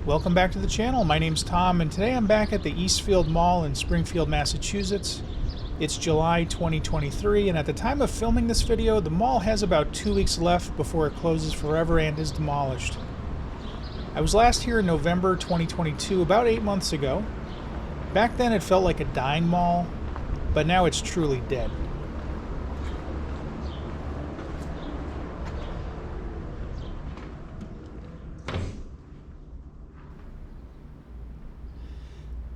Welcome back to the channel. My name's Tom, and today I'm back at the Eastfield Mall in Springfield, Massachusetts. It's July 2023, and at the time of filming this video, the mall has about 2 weeks left before it closes forever and is demolished. I was last here in November 2022, about 8 months ago. Back then it felt like a dying mall, but now it's truly dead.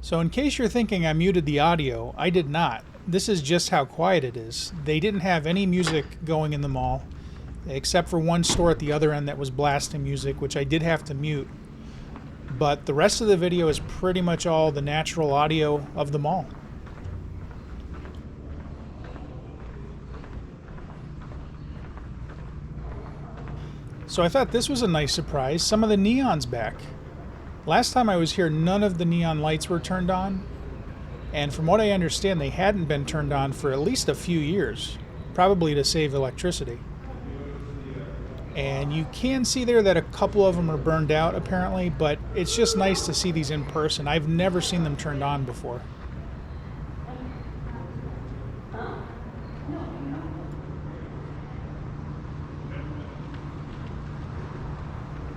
So in case you're thinking I muted the audio, I did not. This is just how quiet it is. They didn't have any music going in the mall, except for one store at the other end that was blasting music, which I did have to mute. But the rest of the video is pretty much all the natural audio of the mall. So I thought this was a nice surprise. Some of the neon's back. Last time I was here, none of the neon lights were turned on, and from what I understand, they hadn't been turned on for at least a few years, probably to save electricity. And you can see there that a couple of them are burned out, apparently, but it's just nice to see these in person. I've never seen them turned on before.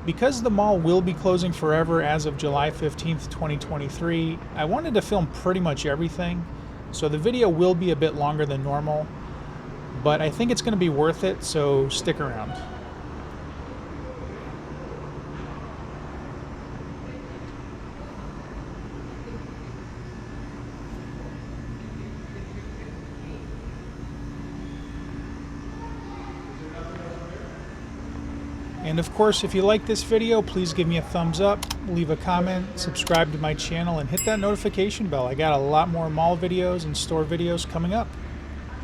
Because the mall will be closing forever as of July 15th, 2023, I wanted to film pretty much everything, so the video will be a bit longer than normal, but I think it's going to be worth it, so stick around. And of course, if you like this video, please give me a thumbs up, leave a comment, subscribe to my channel, and hit that notification bell. I got a lot more mall videos and store videos coming up.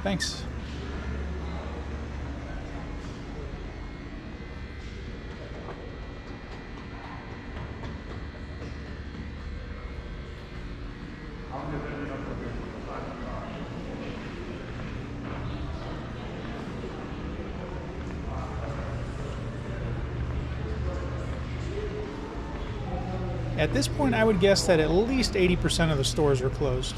Thanks. At this point, I would guess that at least 80% of the stores are closed.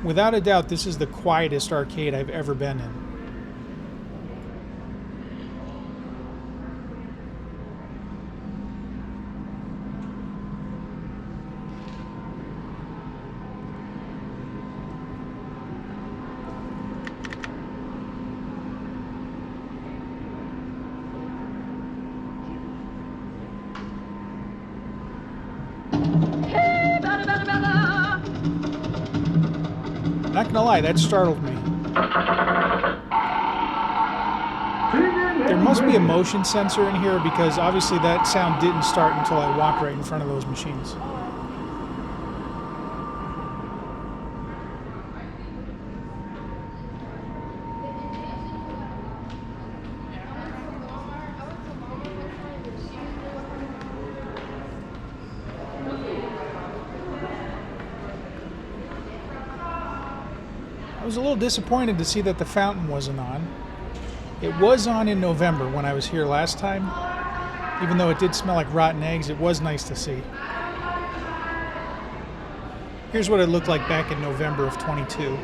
Without a doubt, this is the quietest arcade I've ever been in. Not gonna lie, that startled me. There must be a motion sensor in here because obviously that sound didn't start until I walked right in front of those machines. I was a little disappointed to see that the fountain wasn't on. It was on in November when I was here last time. Even though it did smell like rotten eggs, it was nice to see. Here's what it looked like back in November of 22.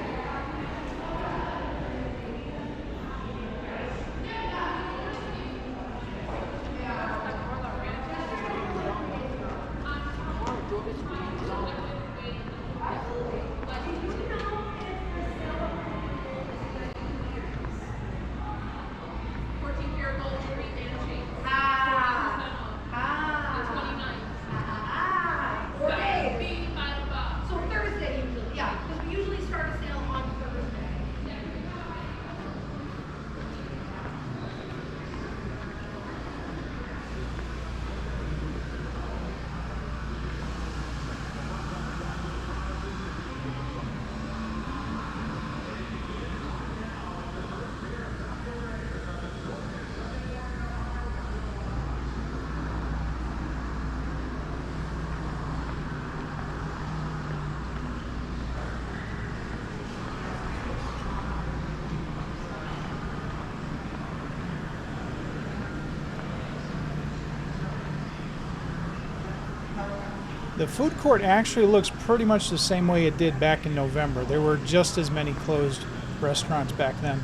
So Thursday usually, yeah, because we usually start a sale on The food court actually looks pretty much the same way it did back in November. There were just as many closed restaurants back then.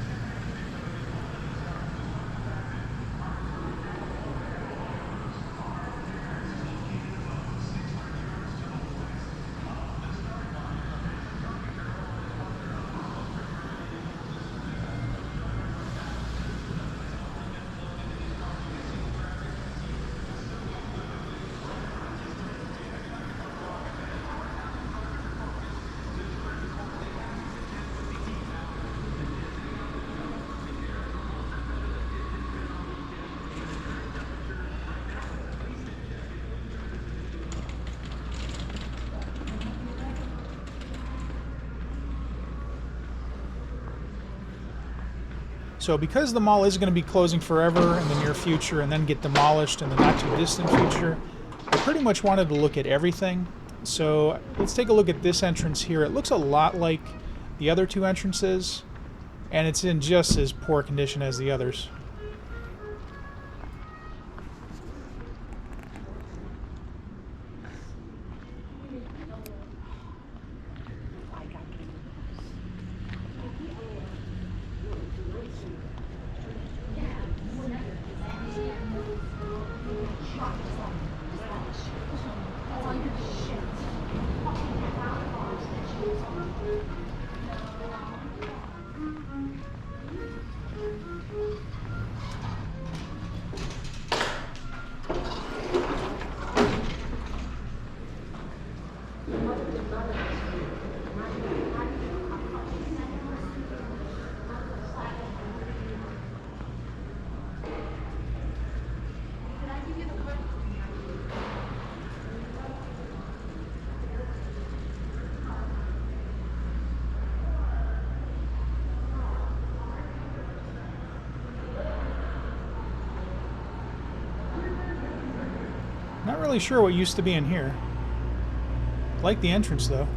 So because the mall is going to be closing forever in the near future and then get demolished in the not too distant future, I pretty much wanted to look at everything. So let's take a look at this entrance here. It looks a lot like the other two entrances, and it's in just as poor condition as the others. Not really sure what used to be in here. Like the entrance though.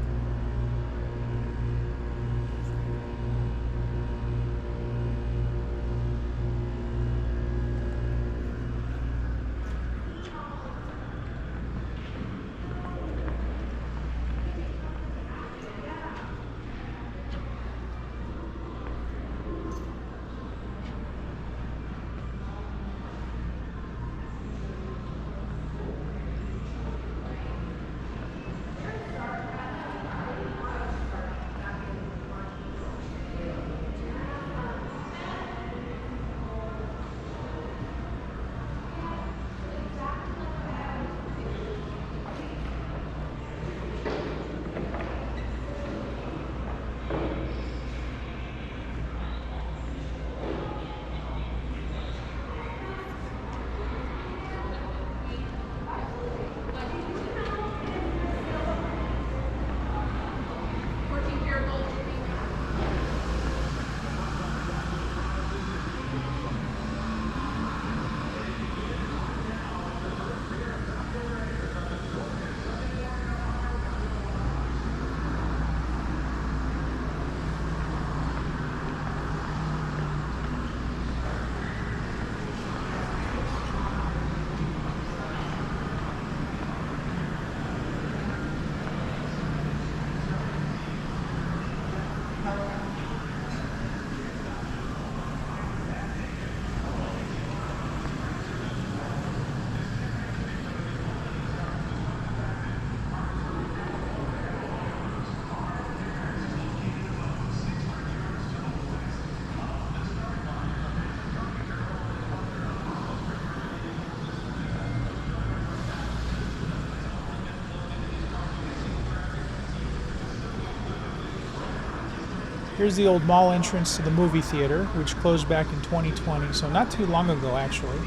Here's the old mall entrance to the movie theater, which closed back in 2020, so not too long ago actually.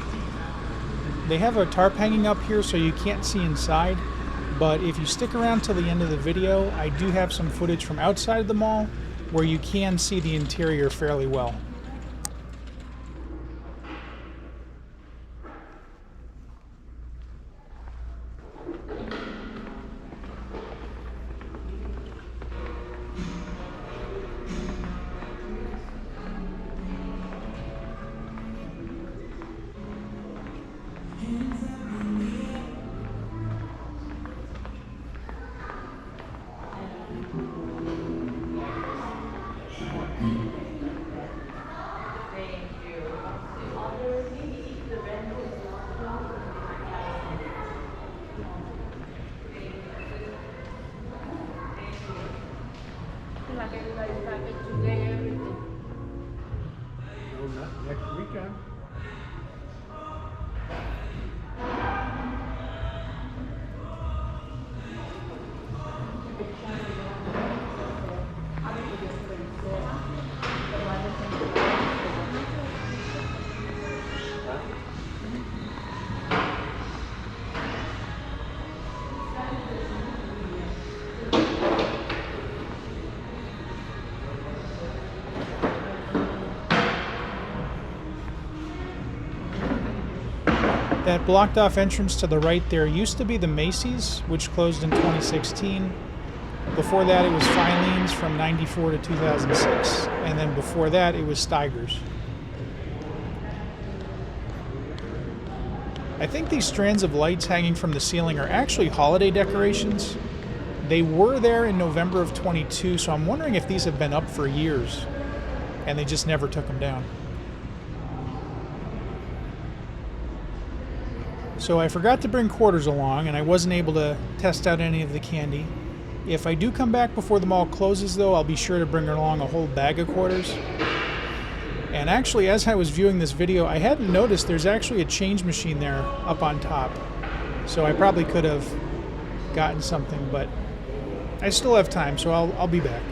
They have a tarp hanging up here so you can't see inside, but if you stick around till the end of the video, I do have some footage from outside the mall where you can see the interior fairly well. That blocked off entrance to the right there used to be the Macy's, which closed in 2016. Before that it was Filene's from 94 to 2006, and then before that it was Steiger's. I think these strands of lights hanging from the ceiling are actually holiday decorations. They were there in November of 22, so I'm wondering if these have been up for years and they just never took them down. So I forgot to bring quarters along, and I wasn't able to test out any of the candy. If I do come back before the mall closes, though, I'll be sure to bring along a whole bag of quarters. And actually, as I was viewing this video, I hadn't noticed there's actually a change machine there up on top. So I probably could have gotten something, but I still have time, so I'll be back.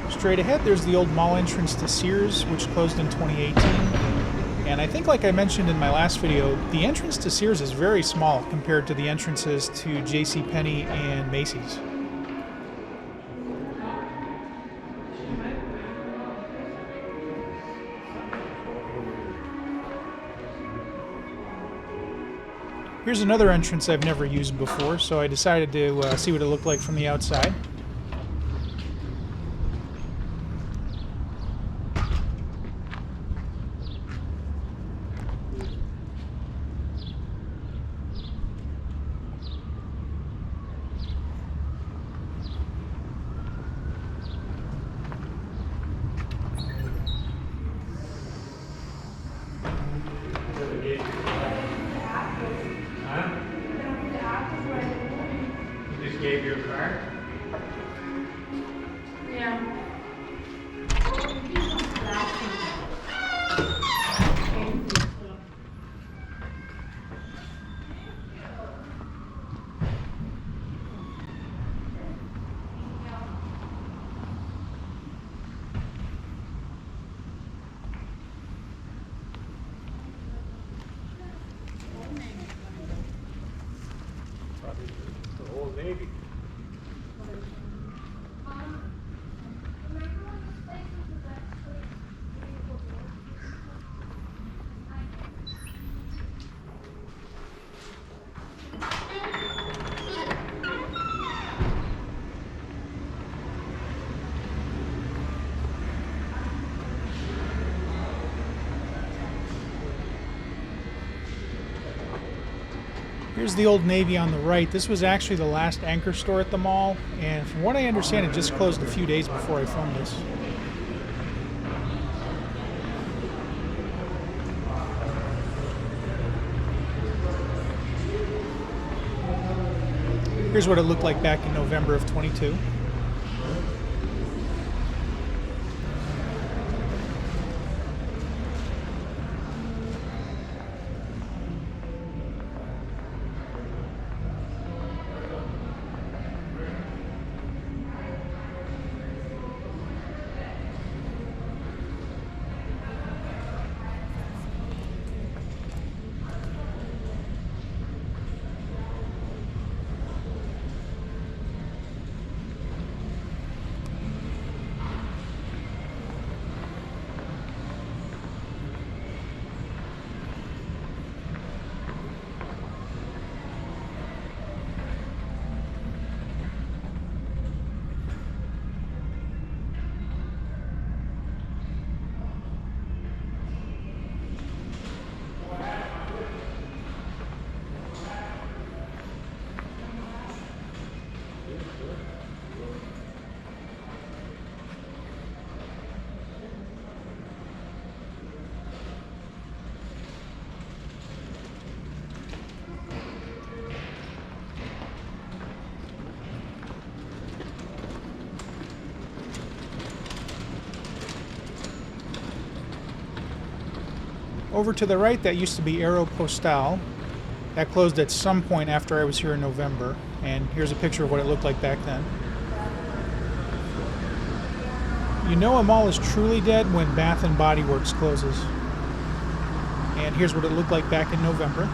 Straight ahead, there's the old mall entrance to Sears, which closed in 2018. And I think, like I mentioned in my last video, the entrance to Sears is very small compared to the entrances to JCPenney and Macy's. Here's another entrance I've never used before, so I decided to see what it looked like from the outside. Gave you a card? Yeah. Probably the whole Navy. Here's the Old Navy on the right. This was actually the last anchor store at the mall, and from what I understand, it just closed a few days before I filmed this. Here's what it looked like back in November of 22. Over to the right, that used to be Aeropostale. That closed at some point after I was here in November. And here's a picture of what it looked like back then. You know a mall is truly dead when Bath and Body Works closes. And here's what it looked like back in November.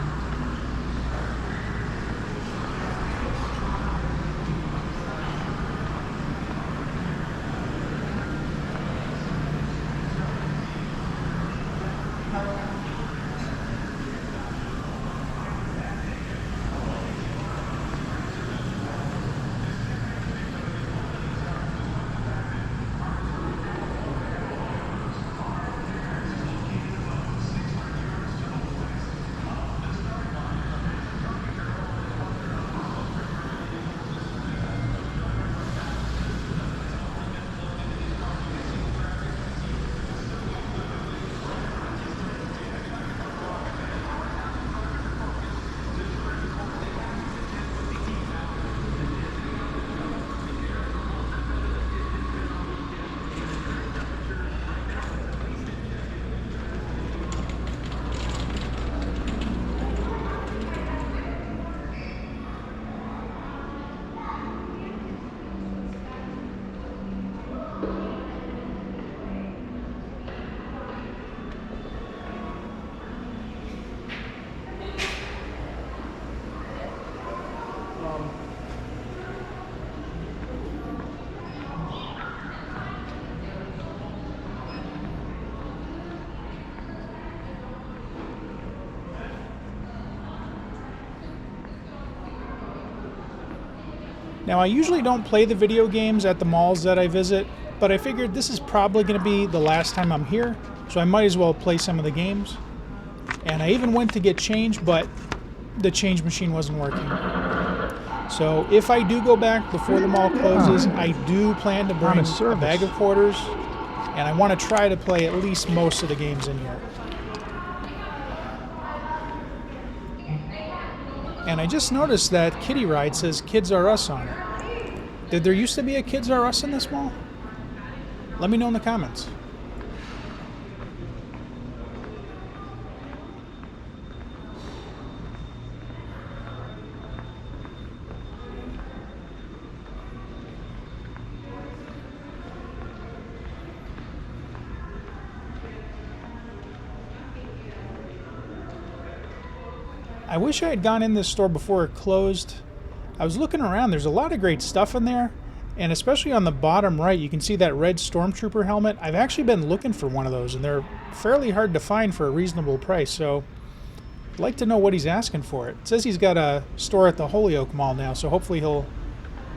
Now, I usually don't play the video games at the malls that I visit, but I figured this is probably going to be the last time I'm here, so I might as well play some of the games. And I even went to get change, but the change machine wasn't working. So if I do go back before the mall closes, I do plan to bring a bag of quarters, and I want to try to play at least most of the games in here. And I just noticed that kiddie ride says Kids R Us on it. Did there used to be a Kids R Us in this mall? Let me know in the comments. I wish I had gone in this store before it closed. I was looking around, there's a lot of great stuff in there, and especially on the bottom right, you can see that red Stormtrooper helmet. I've actually been looking for one of those, and they're fairly hard to find for a reasonable price, so I'd like to know what he's asking for it. It says he's got a store at the Holyoke Mall now, so hopefully he'll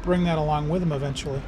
bring that along with him eventually.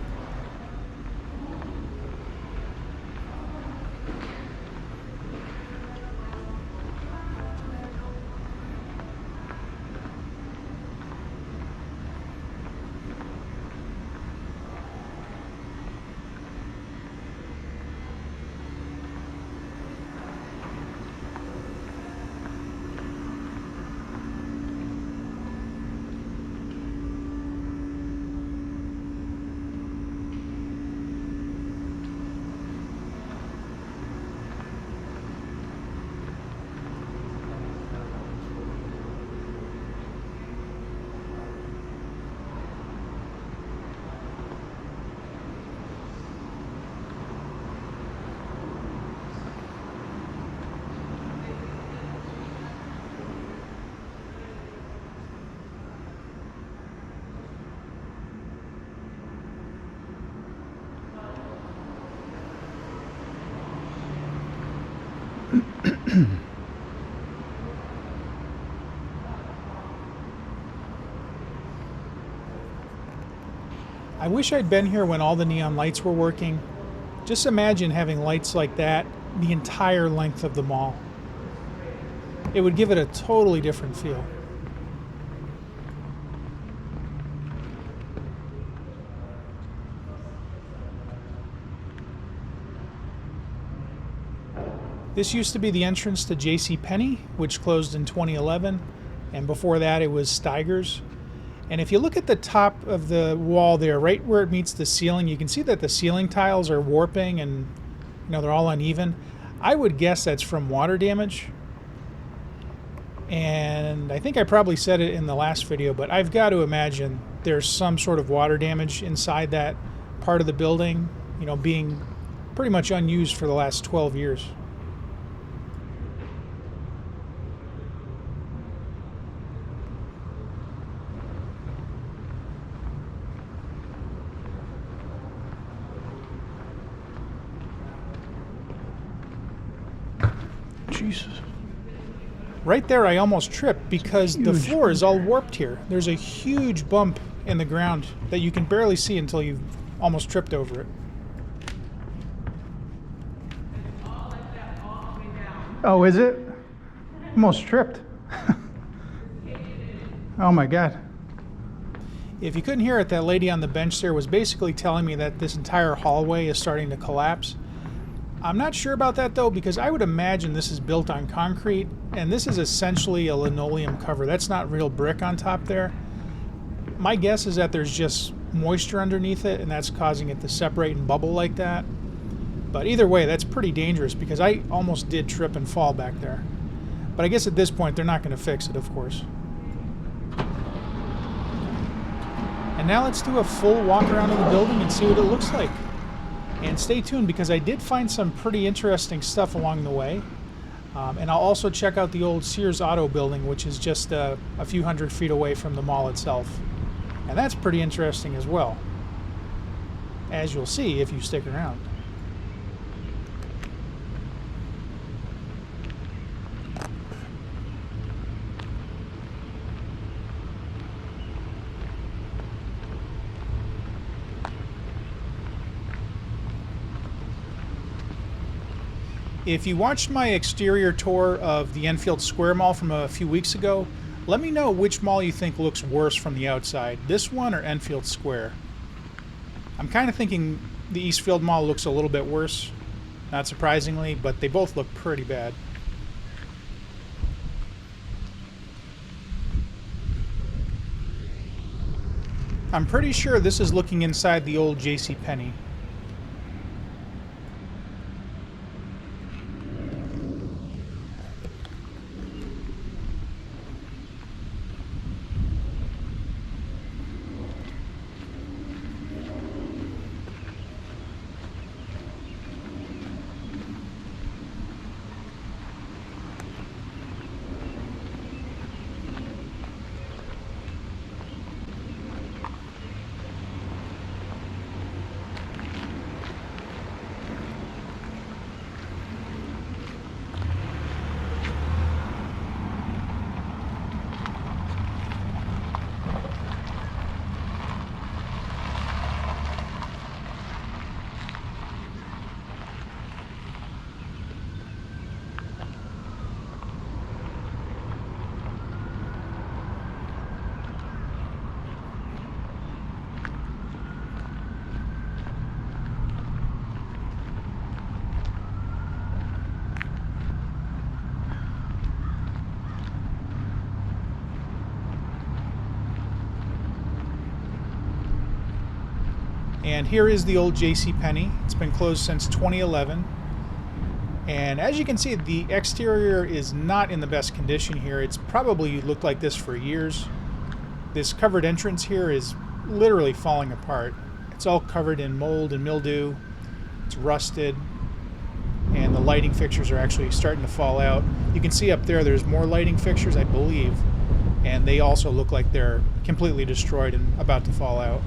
I wish I'd been here when all the neon lights were working. Just imagine having lights like that the entire length of the mall. It would give it a totally different feel. This used to be the entrance to JCPenney, which closed in 2011, and before that it was Steiger's. And if you look at the top of the wall there, right where it meets the ceiling, you can see that the ceiling tiles are warping and they're all uneven. I would guess that's from water damage. And I think I probably said it in the last video, but I've got to imagine there's some sort of water damage inside that part of the building, you know, being pretty much unused for the last 12 years. Jesus. Right there, I almost tripped because the floor is all warped here. There's a huge bump in the ground that you can barely see until you've almost tripped over it. Oh, is it? Almost tripped. Oh my God. If you couldn't hear it, that lady on the bench there was basically telling me that this entire hallway is starting to collapse. I'm not sure about that though, because I would imagine this is built on concrete, and this is essentially a linoleum cover. That's not real brick on top there. My guess is that there's just moisture underneath it, and that's causing it to separate and bubble like that. But either way, that's pretty dangerous because I almost did trip and fall back there. But I guess at this point, they're not going to fix it, of course. And now let's do a full walk around of the building and see what it looks like. And stay tuned because I did find some pretty interesting stuff along the way. And I'll also check out the old Sears Auto building, which is just a few hundred feet away from the mall itself. And that's pretty interesting as well, as you'll see if you stick around. If you watched my exterior tour of the Enfield Square Mall from a few weeks ago, let me know which mall you think looks worse from the outside, this one or Enfield Square. I'm kind of thinking the Eastfield Mall looks a little bit worse, not surprisingly, but they both look pretty bad. I'm pretty sure this is looking inside the old JCPenney. And here is the old JCPenney. It's been closed since 2011. And as you can see, the exterior is not in the best condition here. It's probably looked like this for years. This covered entrance here is literally falling apart. It's all covered in mold and mildew. It's rusted. And the lighting fixtures are actually starting to fall out. You can see up there, there's more lighting fixtures, I believe. And they also look like they're completely destroyed and about to fall out.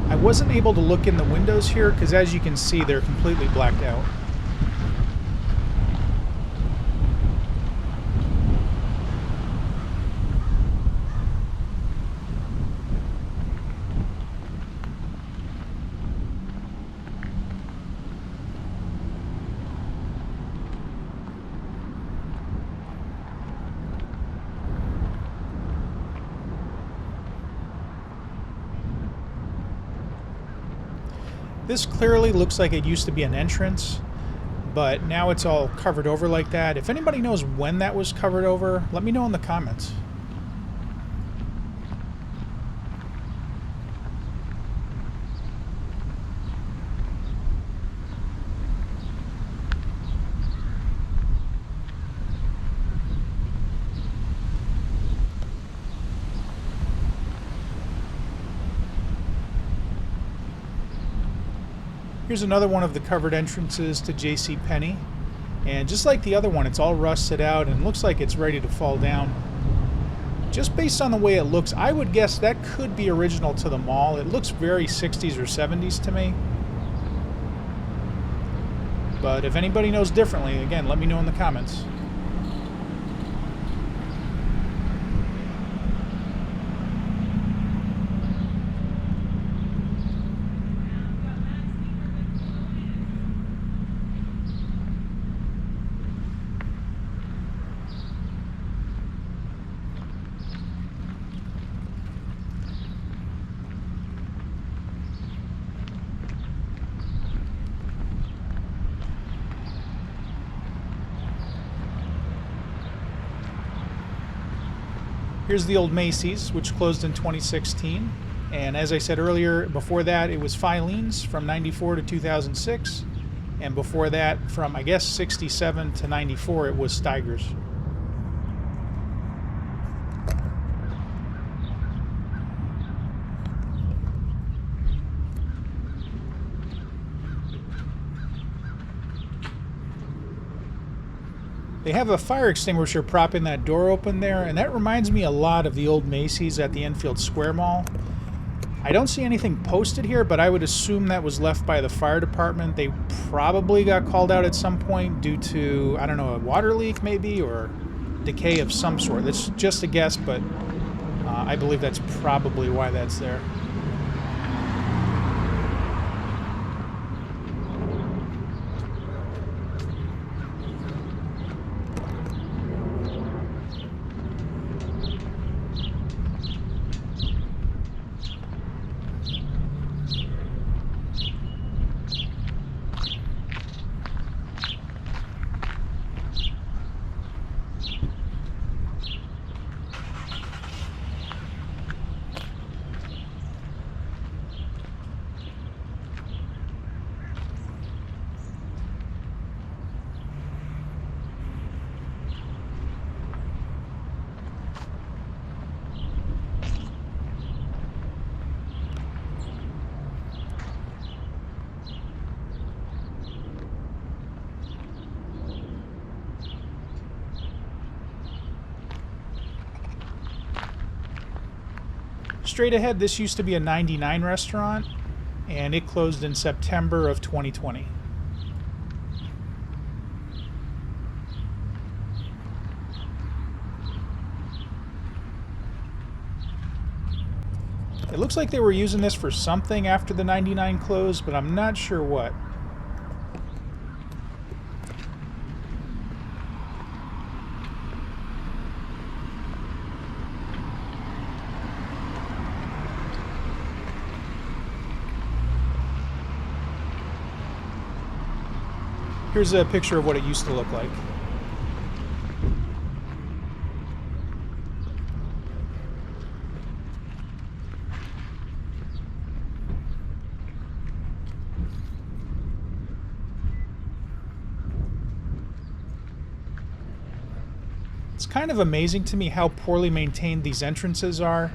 I wasn't able to look in the windows here because, as you can see, they're completely blacked out. This clearly looks like it used to be an entrance, but now it's all covered over like that. If anybody knows when that was covered over, let me know in the comments. Here's another one of the covered entrances to JCPenney. And just like the other one, it's all rusted out and looks like it's ready to fall down. Just based on the way it looks, I would guess that could be original to the mall. It looks very 60s or 70s to me. But if anybody knows differently, again, let me know in the comments. Here's the old Macy's, which closed in 2016. And as I said earlier, before that it was Filene's from 94 to 2006. And before that, from I guess 67 to 94, it was Steiger's. They have a fire extinguisher propping that door open there, and that reminds me a lot of the old Macy's at the Enfield Square Mall. I don't see anything posted here, but I would assume that was left by the fire department. They probably got called out at some point due to, I don't know, a water leak maybe, or decay of some sort. That's just a guess, but I believe that's probably why that's there. Straight ahead, this used to be a 99 restaurant, and it closed in September of 2020. It looks like they were using this for something after the 99 closed, but I'm not sure what. Here's a picture of what it used to look like. It's kind of amazing to me how poorly maintained these entrances are.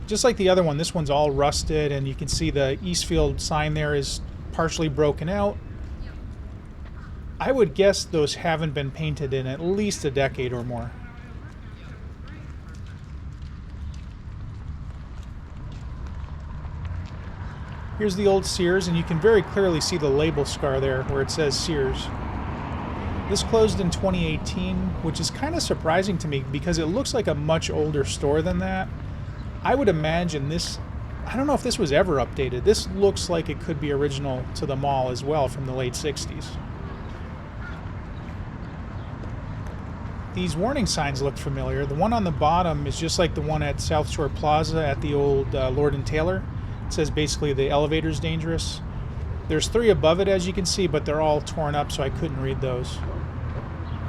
Just like the other one, this one's all rusted, and you can see the Eastfield sign there is partially broken out. I would guess those haven't been painted in at least a decade or more. Here's the old Sears, and you can very clearly see the label scar there where it says Sears. This closed in 2018, which is kind of surprising to me because it looks like a much older store than that. I would imagine this, I don't know if this was ever updated. This looks like it could be original to the mall as well from the late 60s. These warning signs look familiar. The one on the bottom is just like the one at South Shore Plaza at the old Lord & Taylor. It says basically the elevator's dangerous. There's 3 above it, as you can see, but they're all torn up, so I couldn't read those.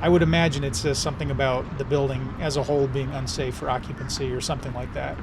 I would imagine it says something about the building as a whole being unsafe for occupancy or something like that.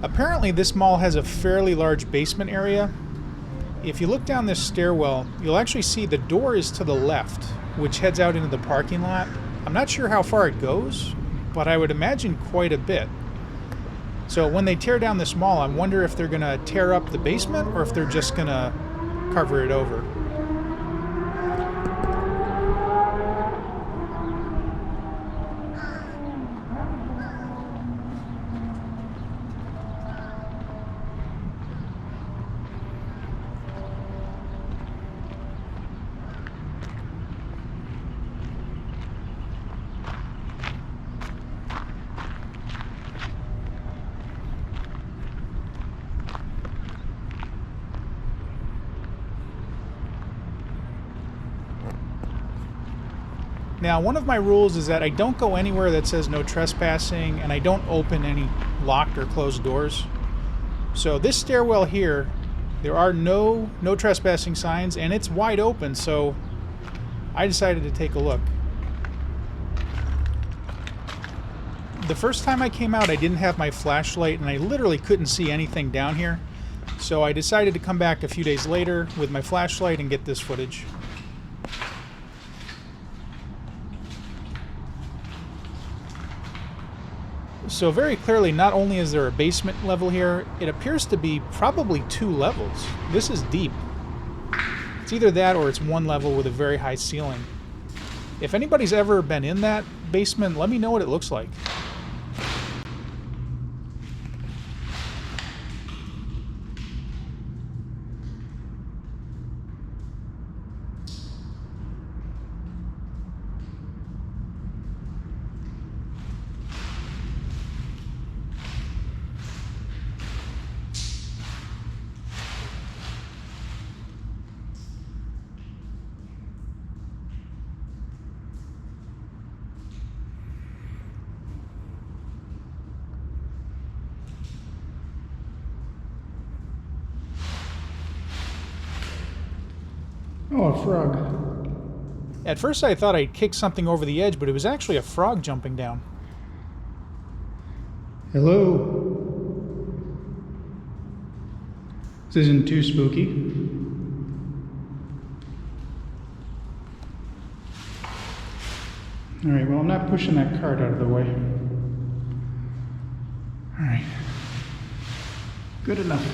Apparently this mall has a fairly large basement area. If you look down this stairwell, you'll actually see the door is to the left, which heads out into the parking lot. I'm not sure how far it goes, but I would imagine quite a bit. So when they tear down this mall, I wonder if they're going to tear up the basement or if they're just going to cover it over. Now, one of my rules is that I don't go anywhere that says no trespassing, and I don't open any locked or closed doors. So this stairwell here, there are no trespassing signs, and it's wide open, so I decided to take a look. The first time I came out, I didn't have my flashlight, and I literally couldn't see anything down here. So I decided to come back a few days later with my flashlight and get this footage. So very clearly, not only is there a basement level here, it appears to be probably 2 levels. This is deep. It's either that or it's 1 level with a very high ceiling. If anybody's ever been in that basement, let me know what it looks like. Oh, a frog. At first I thought I'd kicked something over the edge, but it was actually a frog jumping down. Hello. This isn't too spooky. Alright, well, I'm not pushing that cart out of the way. Alright. Good enough.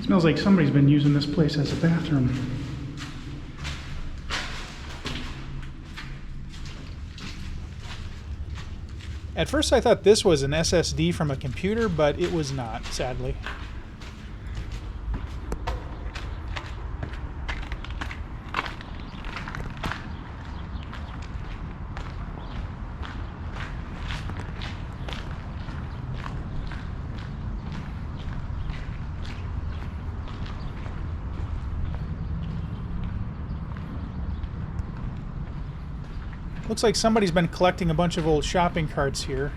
Smells like somebody's been using this place as a bathroom. At first I thought this was an SSD from a computer, but it was not, sadly. Looks like somebody's been collecting a bunch of old shopping carts here.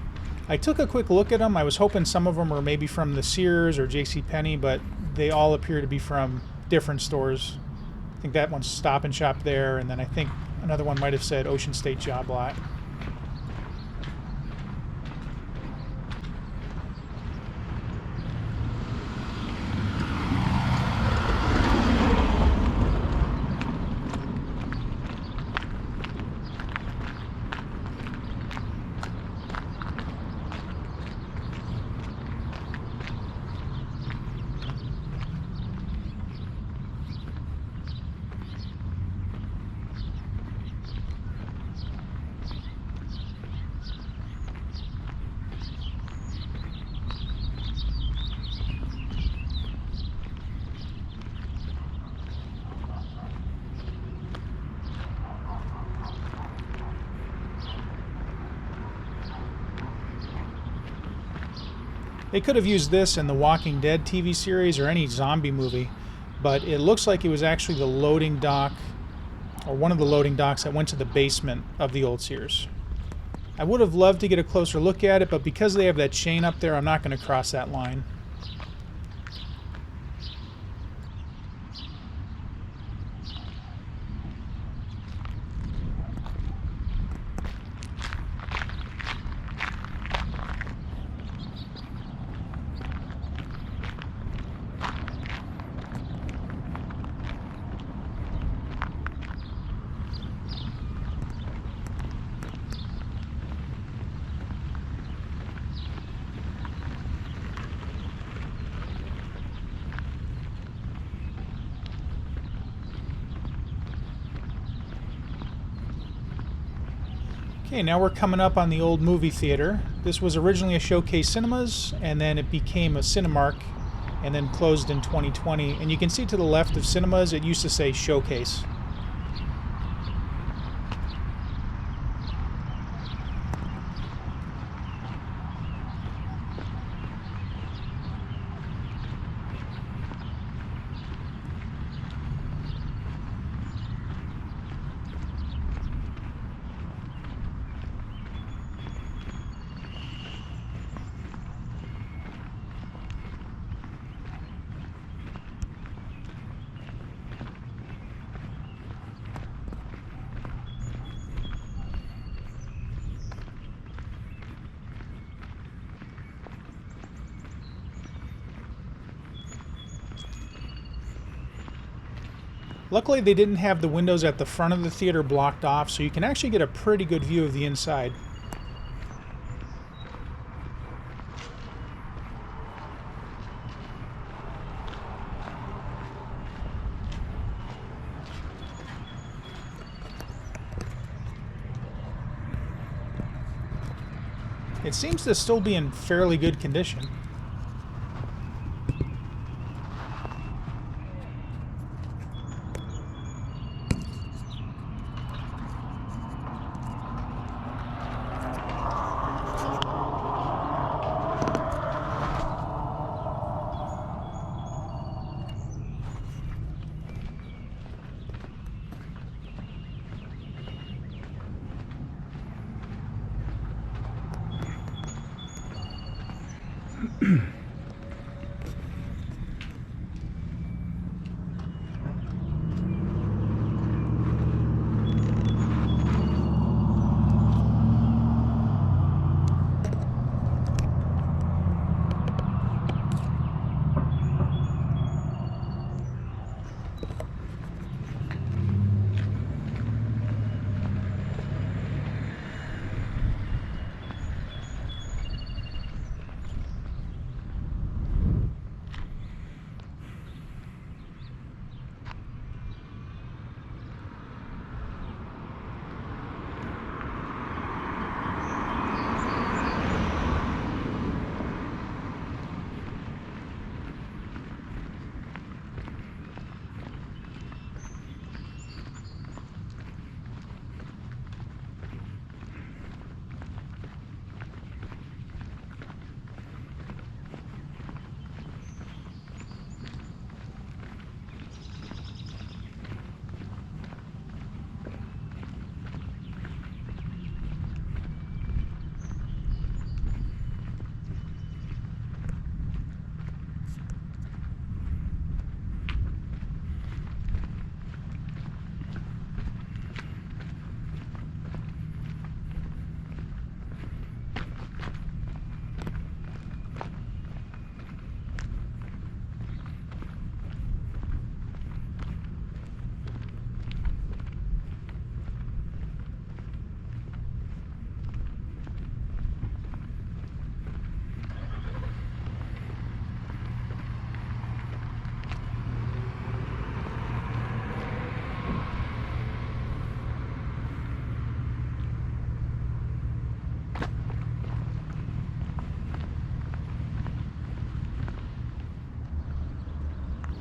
I took a quick look at them. I was hoping some of them were maybe from the Sears or JCPenney, but they all appear to be from different stores. I think that one's Stop and Shop there, and then I think another one might have said Ocean State Job Lot. They could have used this in the Walking Dead TV series or any zombie movie, but it looks like it was actually the loading dock, or one of the loading docks that went to the basement of the old Sears. I would have loved to get a closer look at it, but because they have that chain up there, I'm not going to cross that line. Okay, now we're coming up on the old movie theater. This was originally a Showcase Cinemas, and then it became a Cinemark, and then closed in 2020. And you can see to the left of Cinemas, it used to say Showcase. Luckily, they didn't have the windows at the front of the theater blocked off, so you can actually get a pretty good view of the inside. It seems to still be in fairly good condition.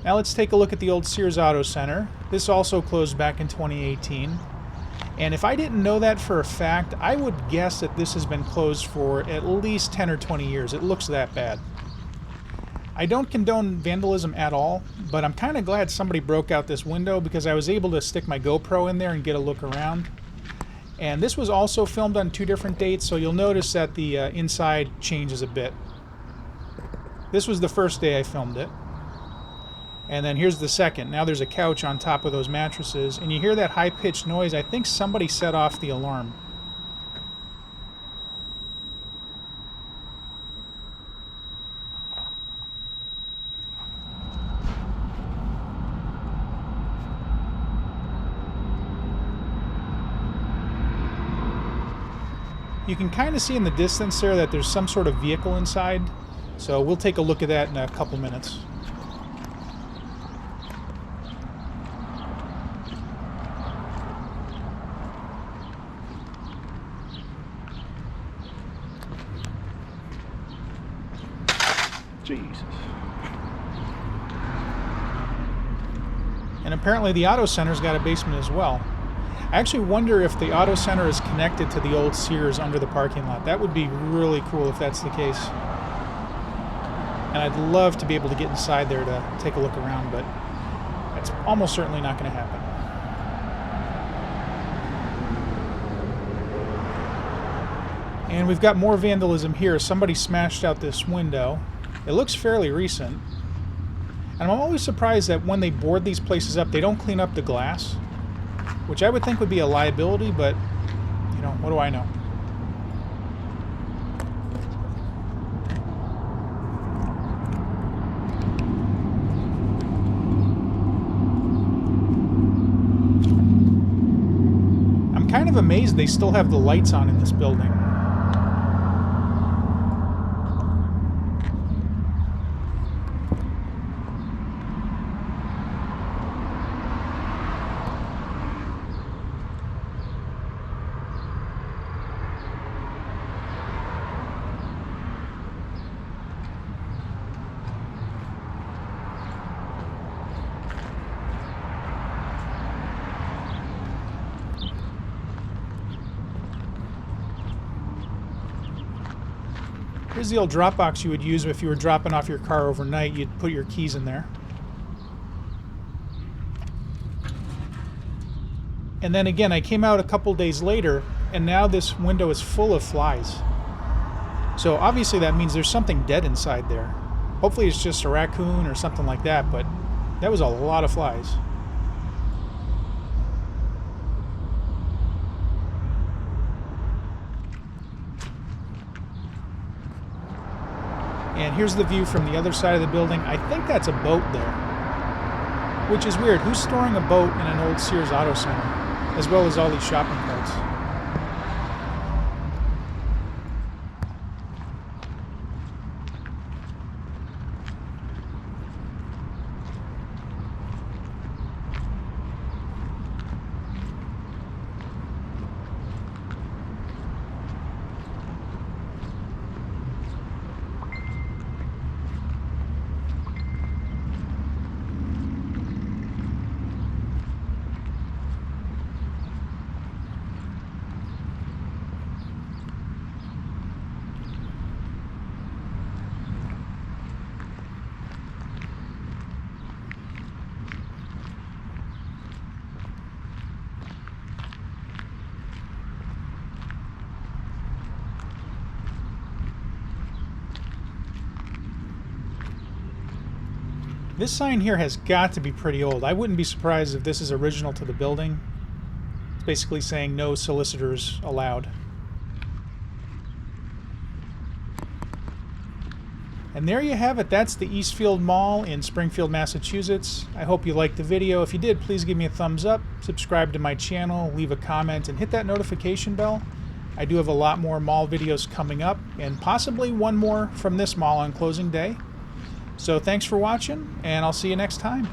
Now let's take a look at the old Sears Auto Center. This also closed back in 2018. And if I didn't know that for a fact, I would guess that this has been closed for at least 10 or 20 years. It looks that bad. I don't condone vandalism at all, but I'm kind of glad somebody broke out this window because I was able to stick my GoPro in there and get a look around. And this was also filmed on 2 different dates, so you'll notice that the inside changes a bit. This was the first day I filmed it. And then here's the second. Now there's a couch on top of those mattresses, and you hear that high-pitched noise. I think somebody set off the alarm. You can kind of see in the distance there that there's some sort of vehicle inside, so we'll take a look at that in a couple minutes. And apparently the Auto Center's got a basement as well. I actually wonder if the Auto Center is connected to the old Sears under the parking lot. That would be really cool if that's the case. And I'd love to be able to get inside there to take a look around, but that's almost certainly not going to happen. And we've got more vandalism here. Somebody smashed out this window. It looks fairly recent. And I'm always surprised that when they board these places up, they don't clean up the glass, which I would think would be a liability, but, you know, what do I know? I'm kind of amazed they still have the lights on in this building. Here's the old drop box you would use if you were dropping off your car overnight. You'd put your keys in there. And then again, I came out a couple days later, and now this window is full of flies. So obviously that means there's something dead inside there. Hopefully it's just a raccoon or something like that, but that was a lot of flies. And here's the view from the other side of the building. I think that's a boat there, which is weird. Who's storing a boat in an old Sears Auto Center, as well as all these shopping carts? This sign here has got to be pretty old. I wouldn't be surprised if this is original to the building. It's basically saying no solicitors allowed. And there you have it. That's the Eastfield Mall in Springfield, Massachusetts. I hope you liked the video. If you did, please give me a thumbs up, subscribe to my channel, leave a comment, and hit that notification bell. I do have a lot more mall videos coming up, and possibly one more from this mall on closing day. So thanks for watching, and I'll see you next time.